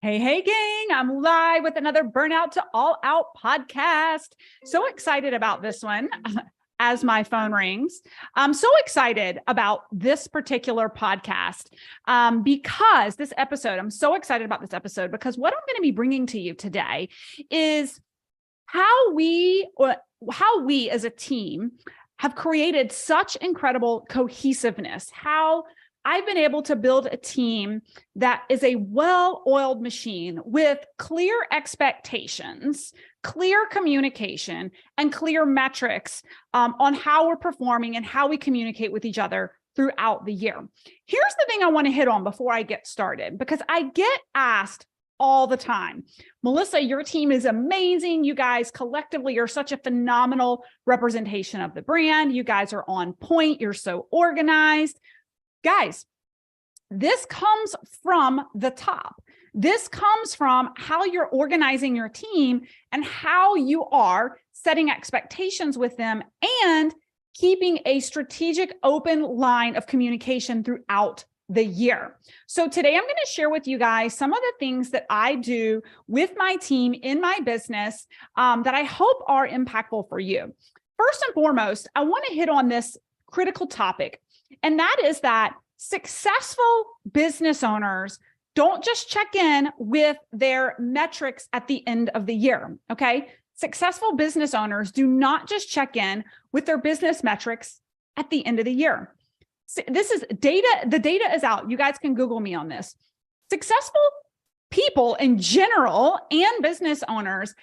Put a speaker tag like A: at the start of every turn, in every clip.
A: Hey, gang, I'm live with another Burnout to All Out podcast. So excited about this one as my phone rings. I'm so excited about this particular podcast because this episode, I'm so excited about this episode because what I'm going to be bringing to you today is how we as a team have created such incredible cohesiveness, how I've been able to build a team that is a well-oiled machine with clear expectations, clear communication, and clear metrics on how we're performing and how we communicate with each other throughout the year. Here's the thing I want to hit on before I get started, because I get asked all the time, Melissa, your team is amazing. You guys collectively are such a phenomenal representation of the brand. You guys are on point. You're so organized. Guys, this comes from the top. This comes from how you're organizing your team and how you are setting expectations with them and keeping a strategic open line of communication throughout the year. So today I'm going to share with you guys some of the things that I do with my team in my business that I hope are impactful for you. First and foremost, I want to hit on this critical topic. And that is that successful business owners don't just check in with their metrics at the end of the year, okay? Successful business owners do not just check in with their business metrics at the end of the year. This is data. The data is out. You guys can Google me on this. Successful people in general and business owners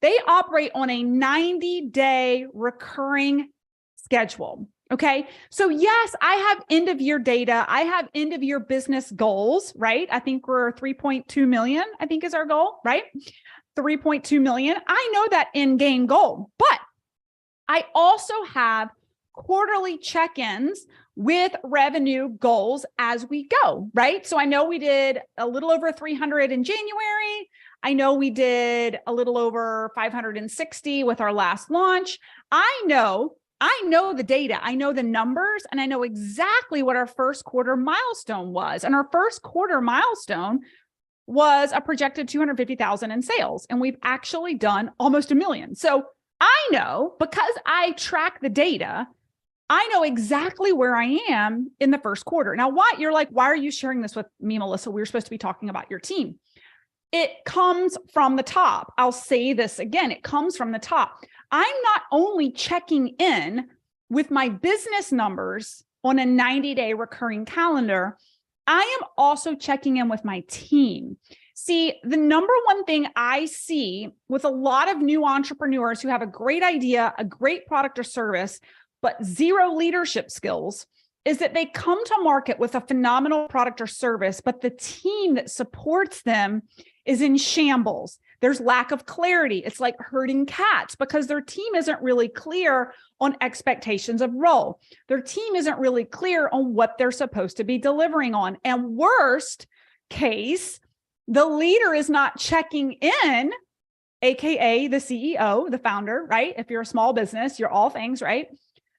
A: they operate on a 90-day recurring schedule. Okay. So yes, I have end of year data. I have end of year business goals, right? I think we're 3.2 million, I think is our goal, right? 3.2 million. I know that end game goal, but I also have quarterly check-ins with revenue goals as we go, right? So I know we did a little over 300 in January. I know we did a little over 560 with our last launch. I know the data, I know the numbers, and I know exactly what our first quarter milestone was. And our first quarter milestone was a projected 250,000 in sales. And we've actually done almost 1 million. So I know, because I track the data, I know exactly where I am in the first quarter. Now, you're like, why are you sharing this with me, Melissa? We're supposed to be talking about your team. It comes from the top. I'll say this again. It comes from the top. I'm not only checking in with my business numbers on a 90-day recurring calendar, I am also checking in with my team. See, the number one thing I see with a lot of new entrepreneurs who have a great idea, a great product or service, but zero leadership skills, is that they come to market with a phenomenal product or service, but the team that supports them is in shambles. There's lack of clarity. It's like herding cats because their team isn't really clear on expectations of role. Their team isn't really clear on what they're supposed to be delivering on. And worst case, the leader is not checking in, AKA the CEO, the founder, right? If you're a small business, you're all things, right?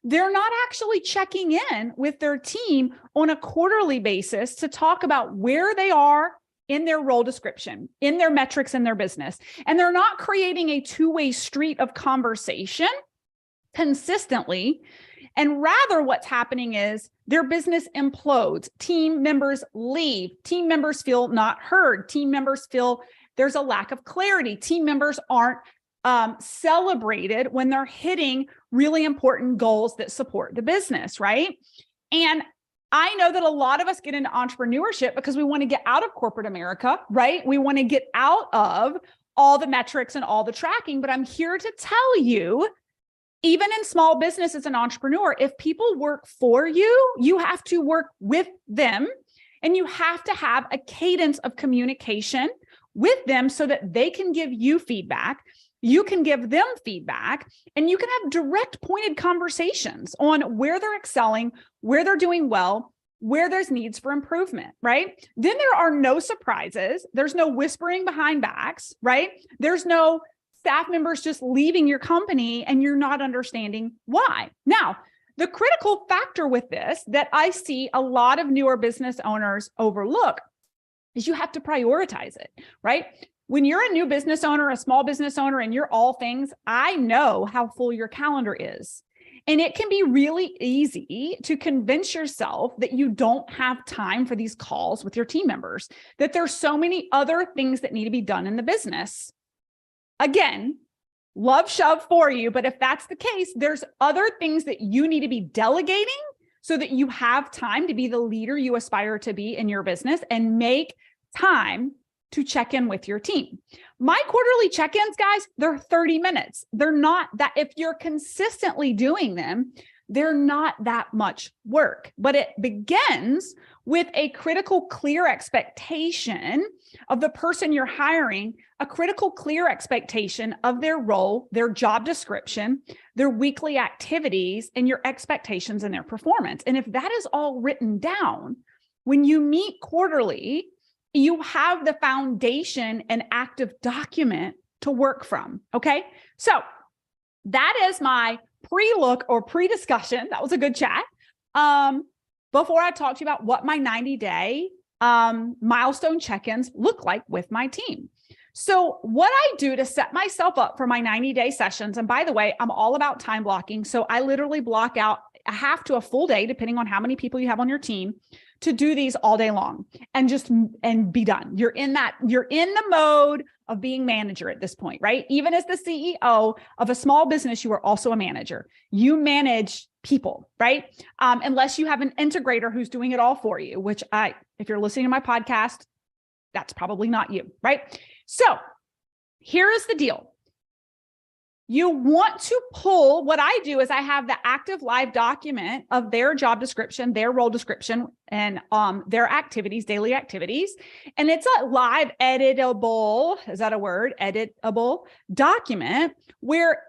A: They're not actually checking in with their team on a quarterly basis to talk about where they are in their role description, in their metrics in their business. And they're not creating a two-way street of conversation consistently. And rather what's happening is their business implodes. Team members leave. Team members feel not heard. Team members feel there's a lack of clarity. Team members aren't celebrated when they're hitting really important goals that support the business, right? And I know that a lot of us get into entrepreneurship because we want to get out of corporate America, right? We want to get out of all the metrics and all the tracking, but I'm here to tell you, even in small business as an entrepreneur, if people work for you, you have to work with them and you have to have a cadence of communication with them so that they can give you feedback. You can give them feedback and you can have direct pointed conversations on where they're excelling, where they're doing well, where there's needs for improvement, right? Then there are no surprises. There's no whispering behind backs, right? There's no staff members just leaving your company and you're not understanding why. Now, the critical factor with this that I see a lot of newer business owners overlook is you have to prioritize it, right? When you're a new business owner, a small business owner, and you're all things, I know how full your calendar is. And it can be really easy to convince yourself that you don't have time for these calls with your team members, that there's so many other things that need to be done in the business. Again, love shove for you, but if that's the case, there's other things that you need to be delegating so that you have time to be the leader you aspire to be in your business and make time to check in with your team. My quarterly check-ins, guys, they're 30 minutes. They're not that, if you're consistently doing them, they're not that much work, but it begins with a critical, clear expectation of the person you're hiring, a critical, clear expectation of their role, their job description, their weekly activities, and your expectations and their performance. And if that is all written down, when you meet quarterly, you have the foundation and active document to work from. Okay. So that is my pre-look or pre-discussion. That was a good chat. Before I talk to you about what my 90-day milestone check-ins look like with my team. So what I do to set myself up for my 90-day sessions, and by the way, I'm all about time blocking. So I literally block out a half to a full day, depending on how many people you have on your team, to do these all day long and be done. You're in the mode of being manager at this point, right? Even as the CEO of a small business, you are also a manager. You manage people, right? Unless you have an integrator who's doing it all for you, which if you're listening to my podcast, that's probably not you, right? So here is the deal. You want to pull, what I do is I have the active live document of their job description, their role description, and their activities, daily activities. And it's a live editable, is that a word? Editable document where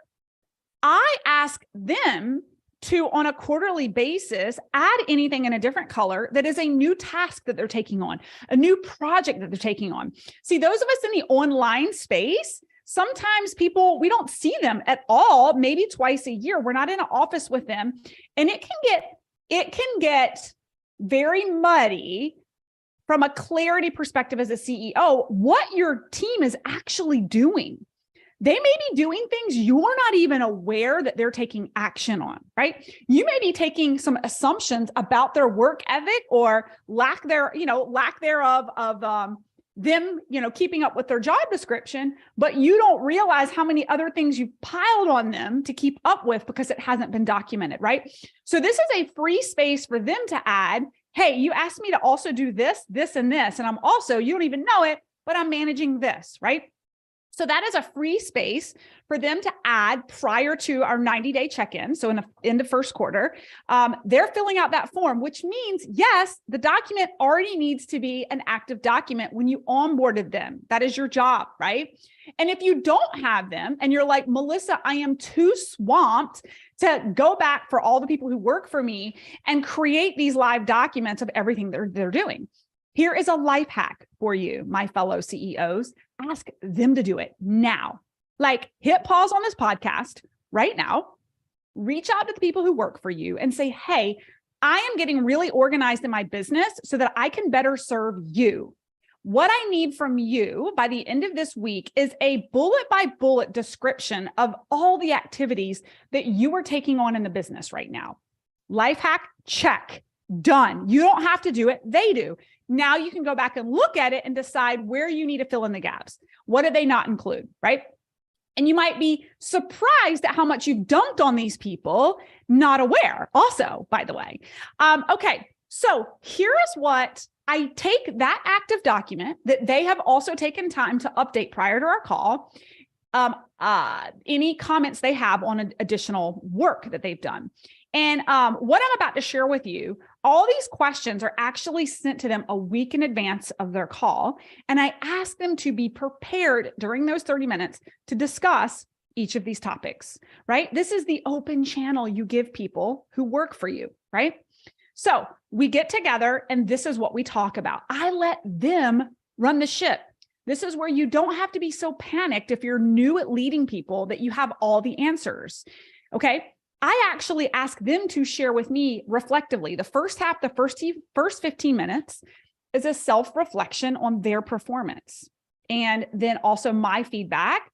A: I ask them to, on a quarterly basis, add anything in a different color that is a new task that they're taking on, a new project that they're taking on. See, those of us in the online space, sometimes people, we don't see them at all, maybe twice a year. We're not in an office with them. And it can get very muddy from a clarity perspective as a CEO, what your team is actually doing. They may be doing things you're not even aware that they're taking action on, right? You may be taking some assumptions about their work ethic or lack thereof of them, keeping up with their job description, but you don't realize how many other things you've piled on them to keep up with because it hasn't been documented, right? So this is a free space for them to add, hey, you asked me to also do this, this, and this, and I'm also, you don't even know it, but I'm managing this, right? So that is a free space for them to add prior to our 90-day check-in. So in the first quarter, they're filling out that form, which means, yes, the document already needs to be an active document when you onboarded them. That is your job, right? And if you don't have them and you're like, Melissa, I am too swamped to go back for all the people who work for me and create these live documents of everything they're doing. Here is a life hack for you, my fellow CEOs. Ask them to do it now. Like, hit pause on this podcast right now, reach out to the people who work for you and say, hey, I am getting really organized in my business so that I can better serve you. What I need from you by the end of this week is a bullet by bullet description of all the activities that you are taking on in the business right now. Life hack, check, done. You don't have to do it. They do. Now you can go back and look at it and decide where you need to fill in the gaps. What do they not include, right? And you might be surprised at how much you've dumped on these people, not aware also, by the way. Okay, so here is what I take that active document that they have also taken time to update prior to our call, any comments they have on additional work that they've done. And what I'm about to share with you, all these questions are actually sent to them a week in advance of their call. And I ask them to be prepared during those 30 minutes to discuss each of these topics, right? This is the open channel you give people who work for you, right? So we get together and this is what we talk about. I let them run the ship. This is where you don't have to be so panicked if you're new at leading people that you have all the answers, okay? I actually ask them to share with me reflectively the first half, the first 15 minutes is a self-reflection on their performance. And then also my feedback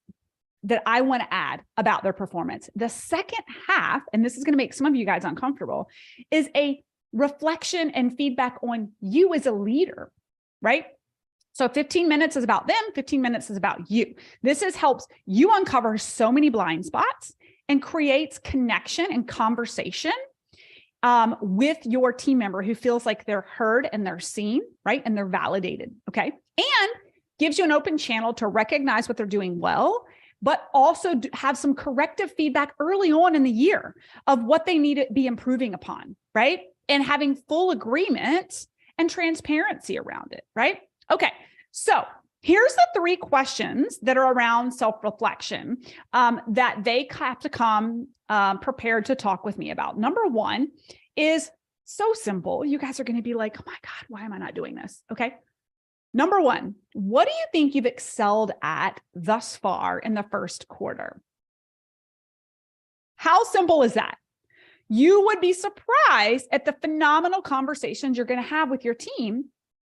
A: that I want to add about their performance. The second half, and this is going to make some of you guys uncomfortable, is a reflection and feedback on you as a leader, right? So 15 minutes is about them, 15 minutes is about you. Helps you uncover so many blind spots and creates connection and conversation with your team member who feels like they're heard and they're seen, right? And they're validated, okay? And gives you an open channel to recognize what they're doing well, but also have some corrective feedback early on in the year of what they need to be improving upon, right? And having full agreement and transparency around it, right? Okay, so here's the 3 questions that are around self-reflection that they have to come prepared to talk with me about. Number 1 is so simple. You guys are going to be like, oh my God, why am I not doing this? Okay. Number 1, what do you think you've excelled at thus far in the first quarter? How simple is that? You would be surprised at the phenomenal conversations you're going to have with your team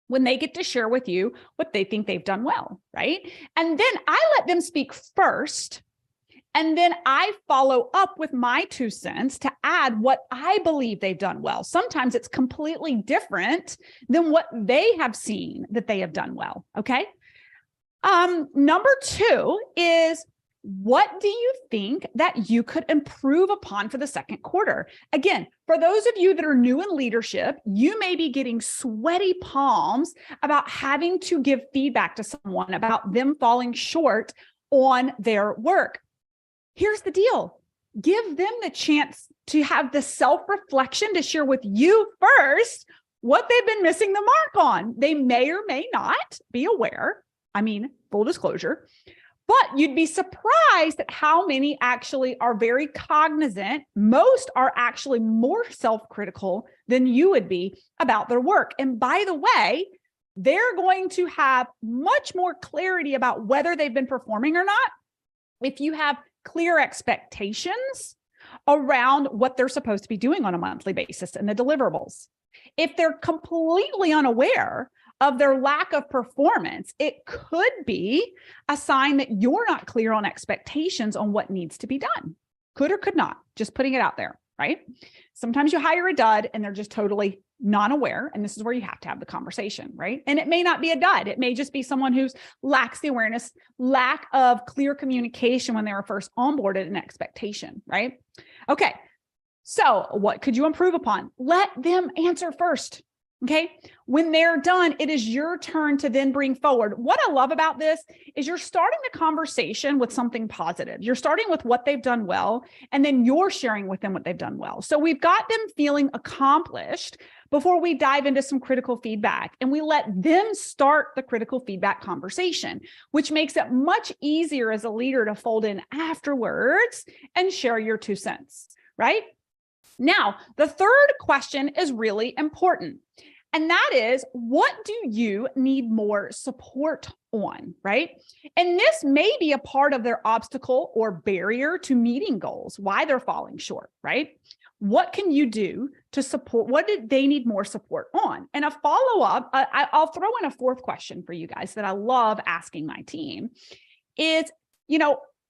A: when they get to share with you what they think they've done well, right? And then I let them speak first, and then I follow up with my 2 cents to add what I believe they've done well. Sometimes it's completely different than what they have seen that they have done well, okay? Number 2 is, what do you think that you could improve upon for the second quarter? Again, for those of you that are new in leadership, you may be getting sweaty palms about having to give feedback to someone about them falling short on their work. Here's the deal. Give them the chance to have the self-reflection to share with you first what they've been missing the mark on. They may or may not be aware. Full disclosure. But you'd be surprised at how many actually are very cognizant. Most are actually more self-critical than you would be about their work. And by the way, they're going to have much more clarity about whether they've been performing or not if you have clear expectations around what they're supposed to be doing on a monthly basis and the deliverables. If they're completely unaware of their lack of performance, it could be a sign that you're not clear on expectations on what needs to be done. Could or could not, just putting it out there, right? Sometimes you hire a dud and they're just totally non-aware, and this is where you have to have the conversation, right? And it may not be a dud. It may just be someone who lacks the awareness, lack of clear communication when they were first onboarded, and expectation, right? Okay, so what could you improve upon? Let them answer first. Okay. When they're done, it is your turn to then bring forward. What I love about this is you're starting the conversation with something positive. You're starting with what they've done well, and then you're sharing with them what they've done well. So we've got them feeling accomplished before we dive into some critical feedback, and we let them start the critical feedback conversation, which makes it much easier as a leader to fold in afterwards and share your 2 cents, right? Now, the third question is really important. And that is, what do you need more support on, right? And this may be a part of their obstacle or barrier to meeting goals, why they're falling short, right? What can you do to support? What did they need more support on? And a follow-up, I'll throw in a 4th question for you guys that I love asking my team is,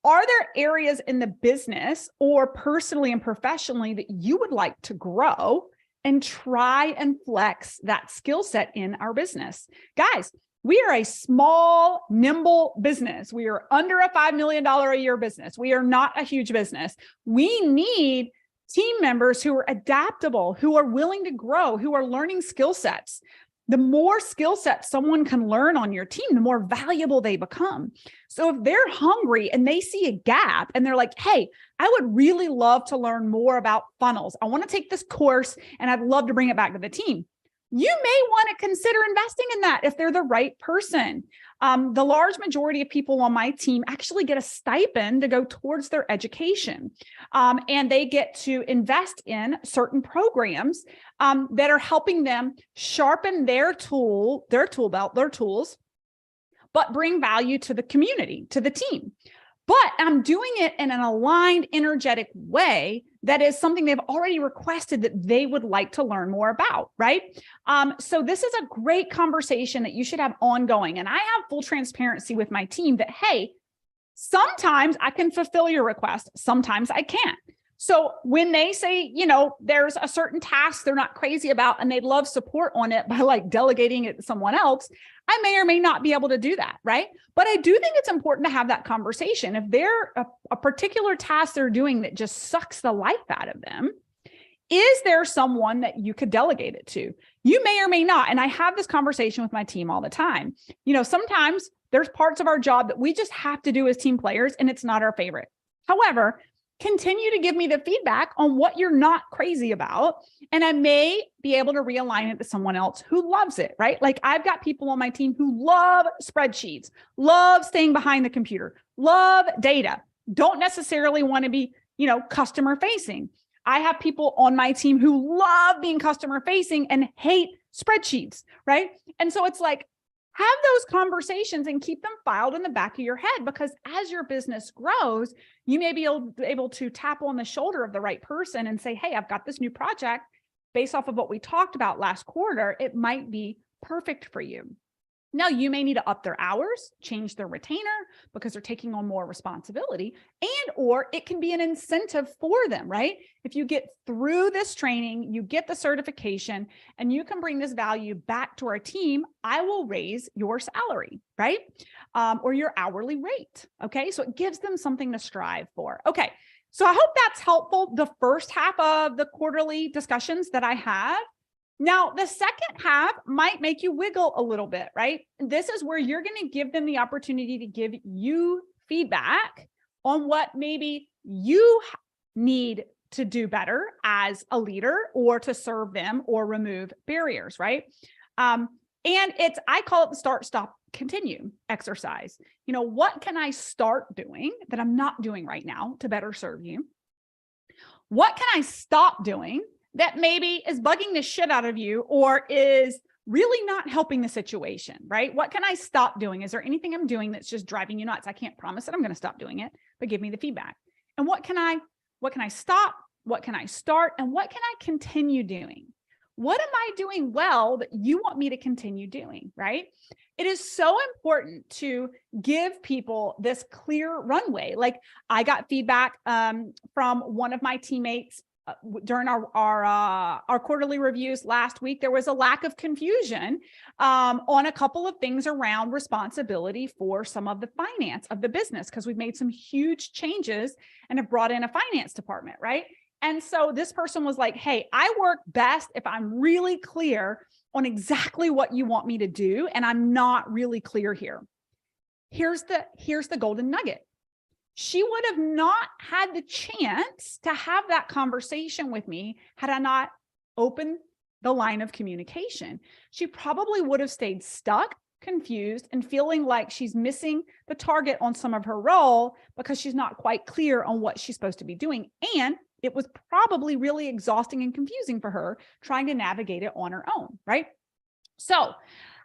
A: are there areas in the business or personally and professionally that you would like to grow and try and flex that skill set in our business? Guys, we are a small, nimble business. We are under a $5 million a year business. We are not a huge business. We need team members who are adaptable, who are willing to grow, who are learning skill sets. The more skill sets someone can learn on your team, the more valuable they become. So if they're hungry and they see a gap and they're like, hey, I would really love to learn more about funnels. I want to take this course and I'd love to bring it back to the team. You may want to consider investing in that if they're the right person. The large majority of people on my team actually get a stipend to go towards their education. And they get to invest in certain programs that are helping them sharpen their tool belt, their tools, but bring value to the community, to the team. but I'm doing it in an aligned, energetic way that is something they've already requested that they would like to learn more about, right? So this is a great conversation that you should have ongoing. And I have full transparency with my team that, hey, sometimes I can fulfill your request, sometimes I can't. So when they say, there's a certain task they're not crazy about and they'd love support on it by like delegating it to someone else, I may or may not be able to do that, right? But I do think it's important to have that conversation. If they're a particular task they're doing that just sucks the life out of them, is there someone that you could delegate it to? You may or may not. And I have this conversation with my team all the time. Sometimes there's parts of our job that we just have to do as team players and it's not our favorite. However, continue to give me the feedback on what you're not crazy about. And I may be able to realign it to someone else who loves it, right? Like I've got people on my team who love spreadsheets, love staying behind the computer, love data, don't necessarily want to be, customer facing. I have people on my team who love being customer facing and hate spreadsheets, right? And so it's like, have those conversations and keep them filed in the back of your head, because as your business grows, you may be able to tap on the shoulder of the right person and say, hey, I've got this new project based off of what we talked about last quarter. It might be perfect for you. Now, you may need to up their hours, change their retainer because they're taking on more responsibility, or it can be an incentive for them, right? If you get through this training, you get the certification, and you can bring this value back to our team, I will raise your salary, right? Or your hourly rate, okay? So it gives them something to strive for. Okay, so I hope that's helpful, the first half of the quarterly discussions that I have. Now, the second half might make you wiggle a little bit, right? This is where you're going to give them the opportunity to give you feedback on what maybe you need to do better as a leader or to serve them or remove barriers, right? And I call it the start, stop, continue exercise. What can I start doing that I'm not doing right now to better serve you? What can I stop doing that maybe is bugging the shit out of you or is really not helping the situation, right? What can I stop doing? Is there anything I'm doing that's just driving you nuts? I can't promise that I'm going to stop doing it, but give me the feedback. And what can I stop? What can I start? And what can I continue doing? What am I doing well that you want me to continue doing, right? It is so important to give people this clear runway. Like I got feedback from one of my teammates during our quarterly reviews last week. There was a lack of confusion on a couple of things around responsibility for some of the finance of the business, because we've made some huge changes and have brought in a finance department, right? And so this person was like, hey, I work best if I'm really clear on exactly what you want me to do, and I'm not really clear here. Here's the golden nugget. She would have not had the chance to have that conversation with me had I not opened the line of communication. She probably would have stayed stuck, confused, and feeling like she's missing the target on some of her role because she's not quite clear on what she's supposed to be doing. And it was probably really exhausting and confusing for her trying to navigate it on her own, right? So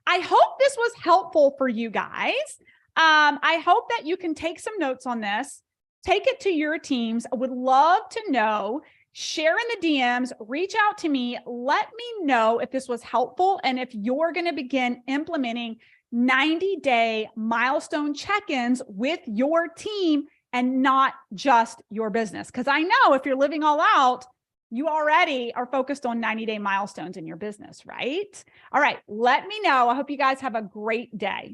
A: I hope this was helpful for you guys. I hope that you can take some notes on this, take it to your teams. I would love to know, share in the DMs, reach out to me, let me know if this was helpful and if you're going to begin implementing 90-day milestone check-ins with your team and not just your business. Because I know if you're living all out, you already are focused on 90-day milestones in your business, right? All right, let me know. I hope you guys have a great day.